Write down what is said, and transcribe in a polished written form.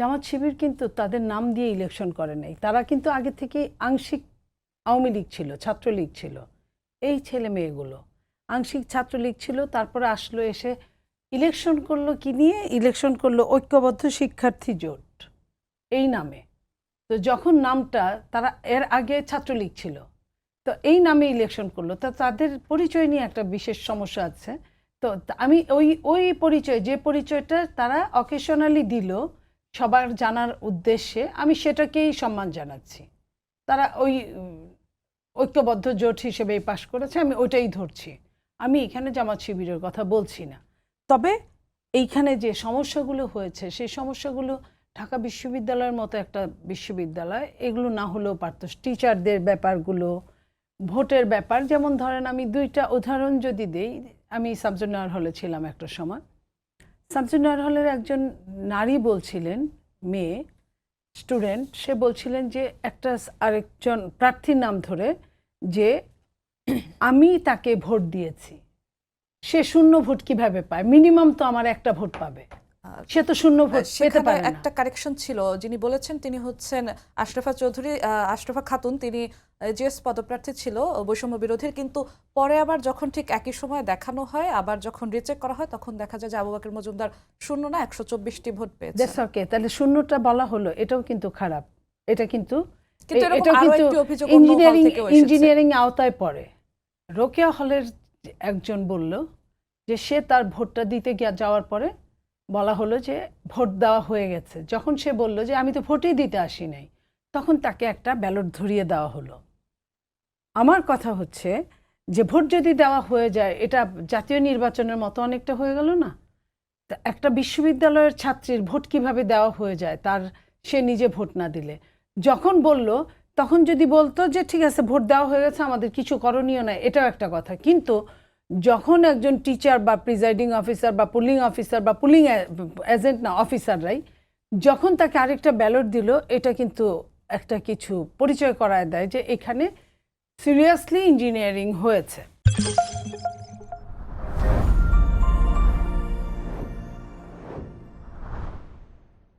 জামাত শিবির কিন্তু তাদের নাম দিয়ে ইলেকশন করে নাই, তারা কিন্তু আগে থেকে আংশিক আওয়ামী লীগ ছিল, ছাত্রলীগ ছিল। এই ছেলে মেয়েগুলো আংশিক ছাত্রলীগ ছিল, তারপরে আসলো, এসে ইলেকশন করলো কি নিয়ে? ইলেকশন করলো ঐক্যবদ্ধ শিক্ষার্থী জোট এই নামে। তো যখন নামটা, তারা এর আগে ছাত্রলীগ ছিল, তো এই নামে ইলেকশন করলো, তা তাদের পরিচয় নিয়ে একটা বিশেষ সমস্যা আছে। তো আমি ওই পরিচয়, যে পরিচয়টা তারা অকেশনালি দিল সবার জানার উদ্দেশ্যে, আমি সেটাকেই সম্মান জানাচ্ছি। তারা ওই ঐক্যবদ্ধ জোট হিসেবেই পাশ করেছে, আমি ওইটাই ধরছি। আমি এখানে জামাত শিবিরের কথা বলছি না। তবে এইখানে যে সমস্যাগুলো হয়েছে, সেই সমস্যাগুলো ঢাকা বিশ্ববিদ্যালয়ের মতো একটা বিশ্ববিদ্যালয়, এগুলো না হলেও পারত। টিচারদের ব্যাপারগুলো, ভোটের ব্যাপার, যেমন ধরেন আমি দুইটা উদাহরণ যদি দেই, আমি সাবজুনিয়র হলে ছিলাম একটা সময়। সাবজুনিয়র হলের একজন নারী বলছিলেন, মেয়ে স্টুডেন্ট, সে বলছিলেন যে একটা আরেকজন প্রার্থীর নাম ধরে যে আমি তাকে ভোট দিয়েছি, সে শূন্য ভোট কিভাবে পায়? মিনিমাম তো আমার একটা ভোট পাবে, সে তো শূন্য ভোট পেতে পারে না। একটা কারেকশন ছিল, যিনি বলেছেন তিনি হচ্ছেন আশরাফা চৌধুরী, আশরাফা খাতুন, তিনি জিএস পদপ্রার্থী ছিল বৈষম্য বিরোধীর, কিন্তু পরে আবার যখন ঠিক একই সময় দেখানো হয়, আবার যখন রিচেক করা হয়, তখন দেখা যায় যে আবু বকর মজুমদার শূন্য না 124টি ভোট পেয়েছে। দ্যাটস ওকে, তাহলে শূন্যটা বলা হলো, এটাও কিন্তু খারাপ। এটা কিন্তু ইঞ্জিনিয়ারিং আওতায় পড়ে। রোকেয়া হলের একজন বলল যে সে তার ভোটটা দিতে যাওয়ার পরে বলা হলো যে ভোট দেওয়া হয়ে গেছে। যখন সে বলল যে আমি তো ভোটই দিতে আসি নাই, তখন তাকে একটা ব্যালট ধরিয়ে দেওয়া হলো। আমার কথা হচ্ছে যে ভোট যদি দেওয়া হয়ে যায়, এটা জাতীয় নির্বাচনের মতো অনেকটা হয়ে গেল না? একটা বিশ্ববিদ্যালয়ের ছাত্রীর ভোট কিভাবে দেওয়া হয়ে যায়, তার সে নিজে ভোট না দিলে? যখন বলল, তখন যদি বলতো যে ঠিক আছে ভোট দেওয়া হয়ে গেছে, আমাদের কিছু করণীয় নাই, এটাও একটা কথা। কিন্তু যখন একজন টিচার বা প্রিজাইডিং অফিসার বা পুলিং অফিসার বা পুলিং এজেন্ট না, অফিসাররাই যখন তাকে আরেকটা ব্যালট দিল, এটা কিন্তু একটা কিছু পরিচয় করায় দেয় যে এখানে সিরিয়াসলি ইঞ্জিনিয়ারিং হয়েছে।